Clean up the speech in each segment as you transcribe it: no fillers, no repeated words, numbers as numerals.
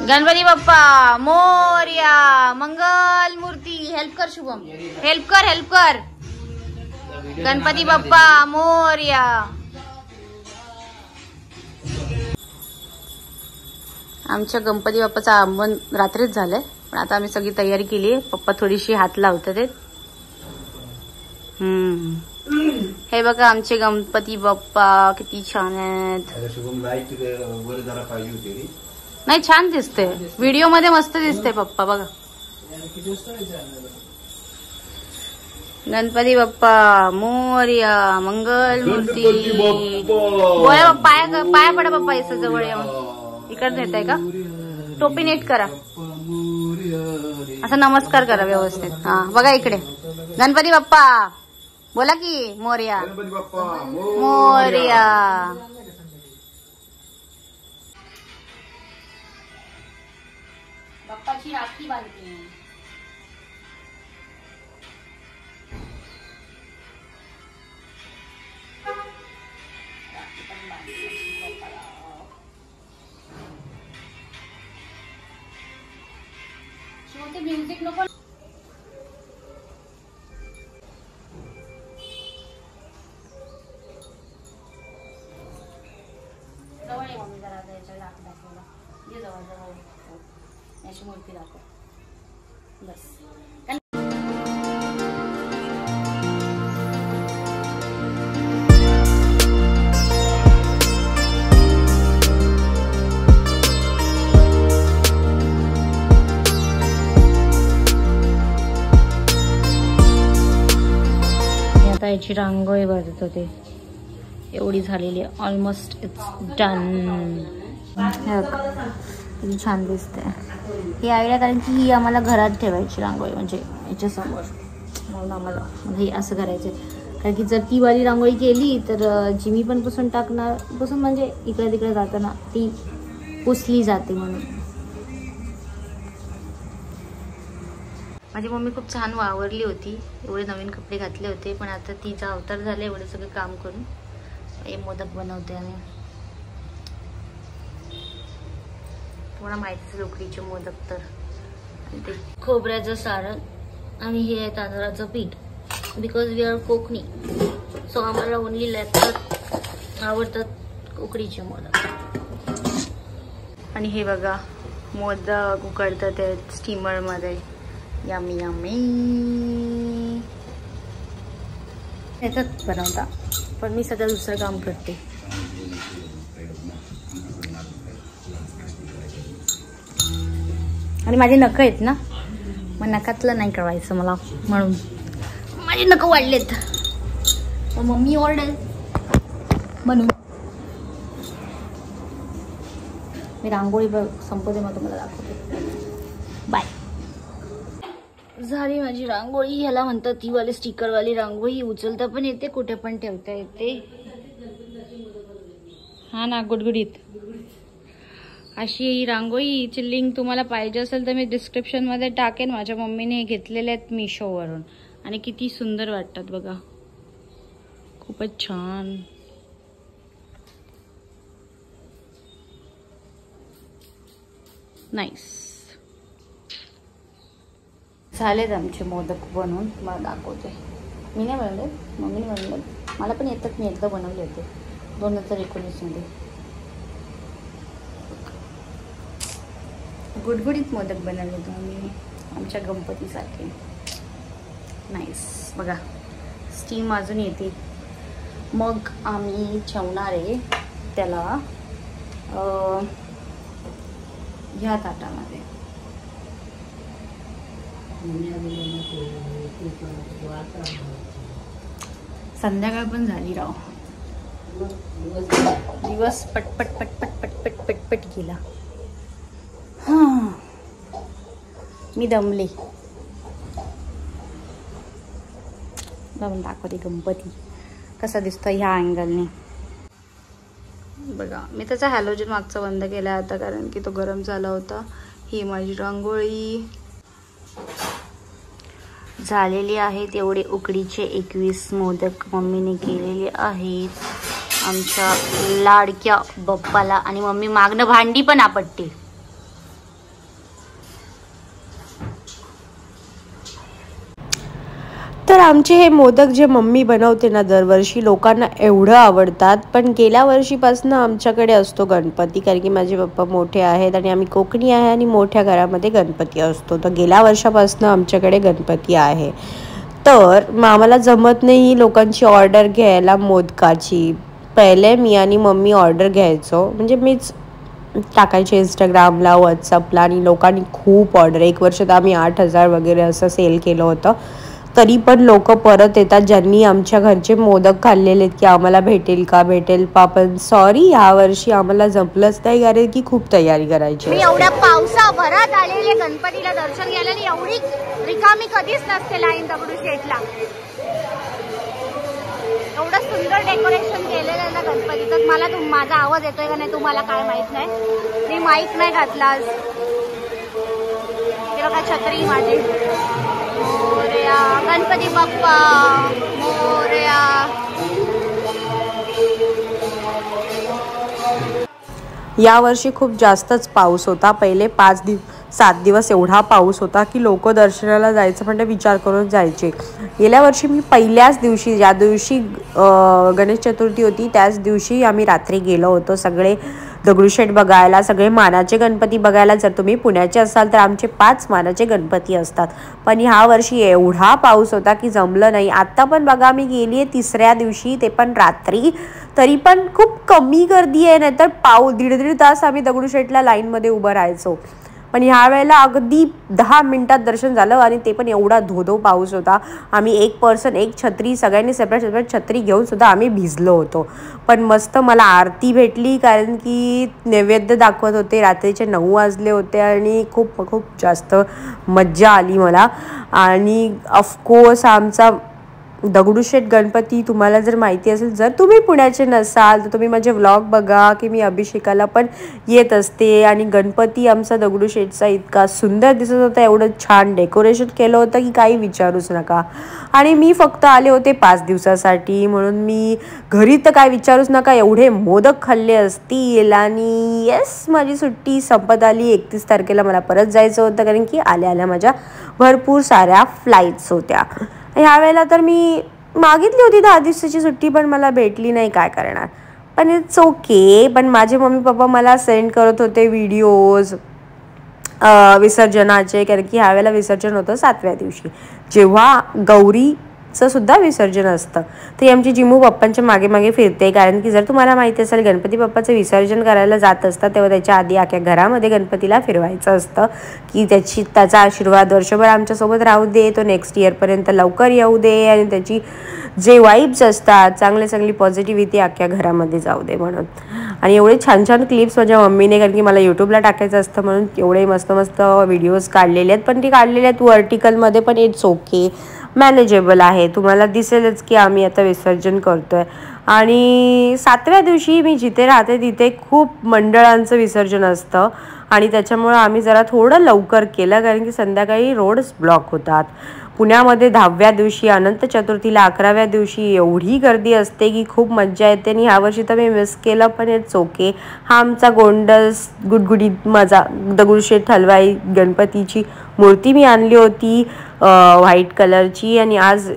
गणपती बाप्पा मोरया, मंगल मूर्ती. हेल्प कर शुभम, हेल्प कर, हेल्प कर. गणपती बाप्पा मोरया. आमच्या गणपती बाप्पाचं आगमन रात्रीच झालंय, पण आता आम्ही सगळी तयारी केली आहे. पप्पा थोडीशी हात लावतात. हे बघा आमचे गणपती बाप्पा किती छान आहेत. नाही छान दिसते, व्हिडिओ मध्ये मस्त दिसते पप्पा. बघा गणपती बाप्पा मोरया, मंगल मूर्ती. बोला पाया पडा बाप्पा. याचं जवळ येऊन इकडे येत आहे का? टोपी नीट करा, असं नमस्कार करा व्यवस्थित. हा बघा इकडे. गणपती बाप्पा बोला की मोरया, मोरया. बाप्पाची राखी बांधते. म्युझिक नको. जवळ ये मम्मी जरा याच्या लाकूड दाखवायला. ये जवळ जवळ याची मूर्ती दाखव बस. आता याची रांगोळी बांधत होते. एवढी झालेली आहे, ऑलमोस्ट इट्स डन. किती छान दिसते ही आयडिया, कारण की ही आम्हाला घरात ठेवायची रांगोळी, म्हणजे याच्यासमोर. म्हणून आम्हाला हे असं करायचं, कारण की जर ती वाली रांगोळी केली तर जिमी पण पुसून टाकणार. पुसून म्हणजे इकडे तिकडे जाताना ती पुसली जाते म्हणून. माझी मम्मी खूप छान वावरली होती. एवढे नवीन कपडे घातले होते, पण आता तिचा अवतार झाला एवढे सगळे काम करून. हे मोदक बनवते आम्ही. तुम्हाला माहितीच उकडीचे मोदक तर. आणि ते खोबऱ्याचं सारण आणि हे आहे तांदळाचं पीठ. Because we are Konkani, so आम्हाला ओनली आवडतात उकडीचे मोदक. आणि हे बघा मोदक उकडतात स्टीमर मध्ये. Yummy yummy. याच्यात बनवता, पण मी सध्या दुसरं काम करते. आणि माझे नख आहेत ना, मग नखातलं नाही करायचं मला, म्हणून माझे नख वाढलेत. मग मम्मी ओरडेल म्हणून. मी रांगोळी संपवते, मग तुम्हाला दाखवते. बाय. झाली माझी रांगोळी. ह्याला म्हणतात ती वाली स्टिकर वाली रांगोळी. उचलता पण येते, कुठे पण ठेवता येते. हा ना, गुडगुडीत अशी ही रांगोळीची लिंक तुम्हाला पाहिजे असेल तर मी डिस्क्रिप्शन मध्ये टाकेन. माझ्या मम्मीने घेतलेले आहेत मिशोवरून, आणि किती सुंदर वाटतात बघा. खूपच छान. नाईस. झालेत आमचे मोदक बनवून. मला दाखवते. मी नाही बनवले, मम्मीने बनवले. मला पण येतात, मी एकदा बनवले होते 2019 मध्ये. गुडगुडीत मोदक बनवले होते आम्ही आमच्या गणपतीसाठी. नाईस. बघा स्टीम अजून येते. मग आम्ही ठेवणार आहे त्याला ह्या ताटामध्ये. संध्याकाळ पण झाली राव. दिवस पटपट पटपट पटपट पटपट गेला. मी दमले. जाऊन दाखवते गणपती कसा दिसतो ह्या अँगलने. बघा मी त्याचा हॅलोजन मागचा बंद केला आता, कारण की तो गरम झाला होता. ही माझी रांगोळी झालेली आहेत. एवढे उकडीचे 21 मोदक मम्मीने केलेले आहेत आमच्या लाडक्या बाप्पाला. आणि मम्मी मागणं भांडी पण आपटते. तर आमचे हे मोदक जे मम्मी बनवते ना दरवर्षी लोकांना एवढं आवडतात. पण गेल्या वर्षीपासून आमच्याकडे असतो गणपती, कारण की माझे पप्पा मोठे आहेत आणि आम्ही कोकणी आहे आणि मोठ्या घरामध्ये गणपती असतो. तर गेल्या वर्षापासून आमच्याकडे गणपती आहे. तर मग आम्हाला जमत नाही लोकांची ऑर्डर घ्यायला मोदकाची. पहिले मी आणि मम्मी ऑर्डर घ्यायचो, म्हणजे मीच टाकायचे इंस्टाग्रामला, व्हॉट्सअपला, आणि लोकांनी खूप ऑर्डर, एक वर्ष तर आम्ही 8,000 वगैरे असं सेल केलं होतं. तरी पण लोक परत येतात ज्यांनी आमच्या घरचे मोदक खाल्लेले आहेत की आम्हाला भेटेल का पण सॉरी, यावर्षी आम्हाला जमलंच नाही, कारण की खूप तयारी करायची. मी एवढ्या पावसाभरात आलेले गणपतीला दर्शन घ्यायला, एवढी रिकामी कधीच नसते लाईन दगडूशेठला. एवढं सुंदर डेकोरेशन केलेलं आहे ना गणपतीचं. मला माझा आवाज येतोय का नाही तुम्हाला काय माहित नाही, मी माईक नाही घातला आज. हे बघा छत्री माझी. मोरया गणपती बाप्पा मोरया. यावर्षी खूप जास्तच पाऊस होता. पहिले 7 दिवस एवढा पाऊस होता की लोक दर्शनाला जायचं म्हणजे विचार करून जायचे. गेल्या वर्षी मी पहिल्याच दिवशी, ज्या दिवशी गणेश चतुर्थी होती त्याच दिवशी आम्ही रात्री गेलो होतो सगळे दगडूशेठ बघायला, सगळे मानाचे गणपती बघायला. जर तुम्ही पुण्याचे असाल तर आमचे 5 मानाचे गणपती असतात. पण ह्या वर्षी एवढा पाऊस होता की जमलं नाही. आत्ता पण बघा मी गेली आहे 3ऱ्या दिवशी, ते पण रात्री, तरी पण खूप कमी गर्दी आहे. नाहीतर दीड तास आम्ही दगडूशेठला लाईनमध्ये उभं राहायचो. पण ह्या वेळेला अगदी 10 मिनिटात दर्शन झालं, आणि ते पण एवढा धोधो पाऊस होता. आम्ही एक पर्सन एक छत्री, सगळ्यांनी सेपरेट छत्री घेऊन सुद्धा आम्ही भिजलो होतो. पण मस्त मला आरती भेटली, कारण की नैवेद्य दाखवत होते. रात्रीचे 9 वाजले होते आणि खूप खूप जास्त मज्जा आली मला. आणि ऑफकोर्स आमचा दगडूशेठ गणपती तुम्हाला जर माहिती असेल, जर तुम्ही पुण्याचे नसाल तर तुम्ही माझे व्लॉग बघा की मी अभिषेकाला पण येत असते. आणि गणपती आमचा दगडूशेठचा इतका सुंदर दिसत होता, एवढं छान डेकोरेशन केलं होतं की काही विचारूच नका. आणि मी फक्त आले होते 5 दिवसासाठी, म्हणून मी घरी तर काय विचारूच नका एवढे मोदक खाल्ले असतील. आणि येस, माझी सुट्टी संपत आली. 31 तारखेला मला परत जायचं होतं, कारण की आल्या माझ्या भरपूर साऱ्या फ्लाईट्स होत्या. ह्या वेळेला तर मी मागितली होती 10 दिवसाची सुट्टी, पण मला भेटली नाही, काय करणार. पण इट्स ओके. पण माझे मम्मी पप्पा मला सेंड करत होते व्हिडिओज विसर्जनाचे, कारण की ह्या वेळेला विसर्जन होतं 7व्या दिवशी, जेव्हा गौरीचं सुद्धा विसर्जन असतं. तर आमची जिमू पप्पांच्या मागे मागे फिरते, कारण की जर तुम्हाला माहिती असेल गणपती बाप्पाचं विसर्जन करायला जात असतं तेव्हा त्याच्या आधी अख्ख्या घरामध्ये गणपतीला फिरवायचं असतं, की त्याचा आशीर्वाद वर्षभर आमच्यासोबत राहू दे, तो नेक्स्ट इयरपर्यंत लवकर येऊ दे, आणि त्याची जे वाईब्स असतात चांगली पॉझिटिव्हिटी अख्ख्या घरामध्ये जाऊ दे म्हणून. आणि एवढे छान क्लिप्स माझ्या मम्मीने, कारण की मला यूट्यूबला टाकायचं असतं म्हणून एवढे मस्त व्हिडिओज काढलेले आहेत. पण ते काढलेले आहेत व्हर्टिकलमध्ये, पण इट्स ओके, मॅनेजेबल आहे. तुम्हाला दिसेलच की आम्ही आता विसर्जन करतोय. आणि 7व्या दिवशी मी जिथे राहते तिथे खूप मंडळांचं विसर्जन असतं, आणि त्याच्यामुळं आम्ही जरा थोडं लवकर केलं, कारण की संध्याकाळी रोड्स ब्लॉक होतात. पुण्यामध्ये 10व्या दिवशी, अनंत चतुर्थीला 11व्या दिवशी एवढी गर्दी असते की खूप मज्जा येते. आणि ह्यावर्षी तर मी मिस केलं, पण इट्स ओके. हा आमचा गोंडस गुडगुडीत माझा दगडूशेठ हलवाई गणपतीची मूर्ती मी आणली होती व्हाईट कलरची, आणि आज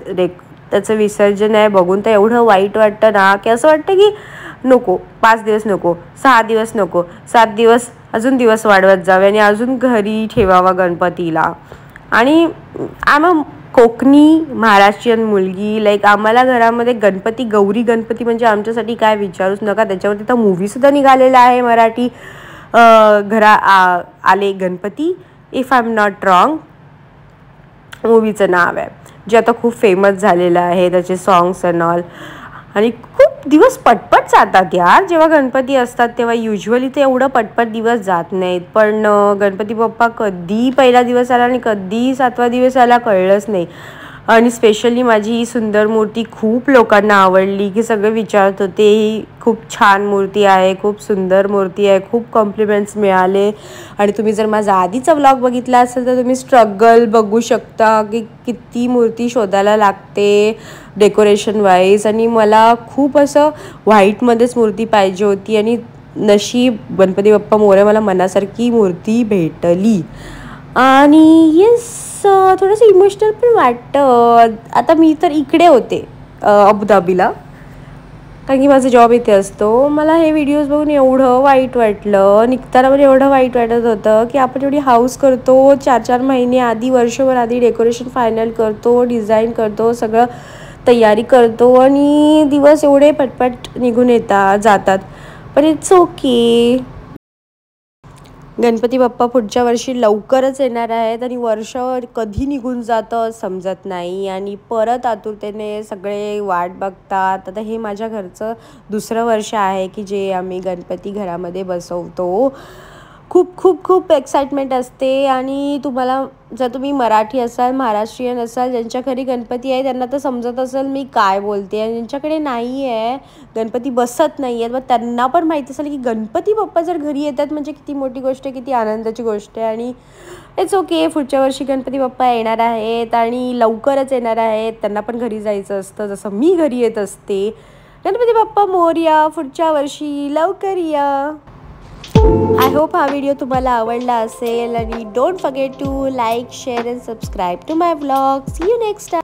त्याचं विसर्जन आहे. बघून तर एवढं वाईट वाटतं ना, की असं वाटतं की नको 5 दिवस नको, 6 दिवस नको, 7 दिवस अजून दिवस वाढवत जावे आणि अजून घरी ठेवावा गणपतीला. आणि आम्ही कोकणी महाराष्ट्रीयन मुलगी, लाईक आम्हाला घरामध्ये गौरी गणपती म्हणजे आमच्यासाठी काय विचारूच नका. त्याच्यावरती तर मूवीसुद्धा निघालेला आहे मराठी, आले Ganpati, if I am not wrong मूवीचं नाव आहे, जे आता खूप फेमस झालेलं आहे, त्याचे सॉंग्स अँड ऑल. आणि खूप दिवस पटपट जातात यार. जेव्हा गणपती असतात तेव्हा युजली ते एवढं पटपट दिवस जात नाहीत, पण गणपती बाप्पा कधी पहिला दिवस आला आणि कधी 7वा दिवस आला कळलंच नाही. आणि स्पेशली माझी ही सुंदर मूर्ती खूप लोकांना आवडली, की सगळे विचारत होते ही खूप छान मूर्ती आहे, खूप सुंदर मूर्ती आहे, खूप कॉम्प्लिमेंट्स मिळाले. आणि तुम्ही जर माझा आधीचा व्लॉग बघितला असेल तर तुम्ही स्ट्रगल बघू शकता की किती मूर्ती शोधायला लागते डेकोरेशन वाईज. आणि मला खूप असं व्हाईटमध्येच मूर्ती पाहिजे होती, आणि नशीब गणपती बाप्पा मोरया मला मनासारखी मूर्ती भेटली. आणि येस थोडंसं इमोशनल पण वाटतं. आता मी तर इकडे होते अबुधाबीला, कारण की माझा जॉब इथे असतो. मला हे व्हिडिओज बघून एवढं वाईट वाटलं, निघताना पण एवढं वाईट वाटत होतं की आपण एवढी हाऊस करतो, 4-4 महिने आधी, वर्षभर आधी डेकोरेशन फायनल करतो, डिझाईन करतो, सगळं तयारी करतो आणि दिवस एवढे पटपट निघून जातात. पण इट्स ओके. गणपती बाप्पा पुढच्या वर्षी लवकरच येणार आहेत आणि वर्ष कधी निघून जातं समजत नाही आणि परत आतुरतेने सगळे वाट बघतात. आता हे माझ्या घरचं दुसरं वर्ष आहे की जे आम्ही गणपती घरामध्ये बसवतो. खूप खूप खूप एक्साइटमेंट असते. आणि जर तुम्ही मराठी असाल, महाराष्ट्रीयन असाल, ज्यांच्या घरी गणपती आहे त्यांना तर समजत असेल मी काय बोलते. आणि ज्यांच्याकडे नाही आहे, गणपती बसत नाही आहेत, मग त्यांना पण माहिती असेल की गणपती बाप्पा जर घरी येतात म्हणजे किती मोठी गोष्ट आहे, किती आनंदाची गोष्ट आहे. आणि इट्स ओके, पुढच्या वर्षी गणपती बाप्पा येणार आहेत आणि लवकरच येणार आहेत. त्यांना पण घरी जायचं असतं जसं मी घरी येत असते. गणपती बाप्पा मोरया, पुढच्या वर्षी लवकर या. आय होप हा व्हिडिओ तुम्हाला आवडला असेल आणि don't forget to like, share and subscribe to my vlog. See you next time.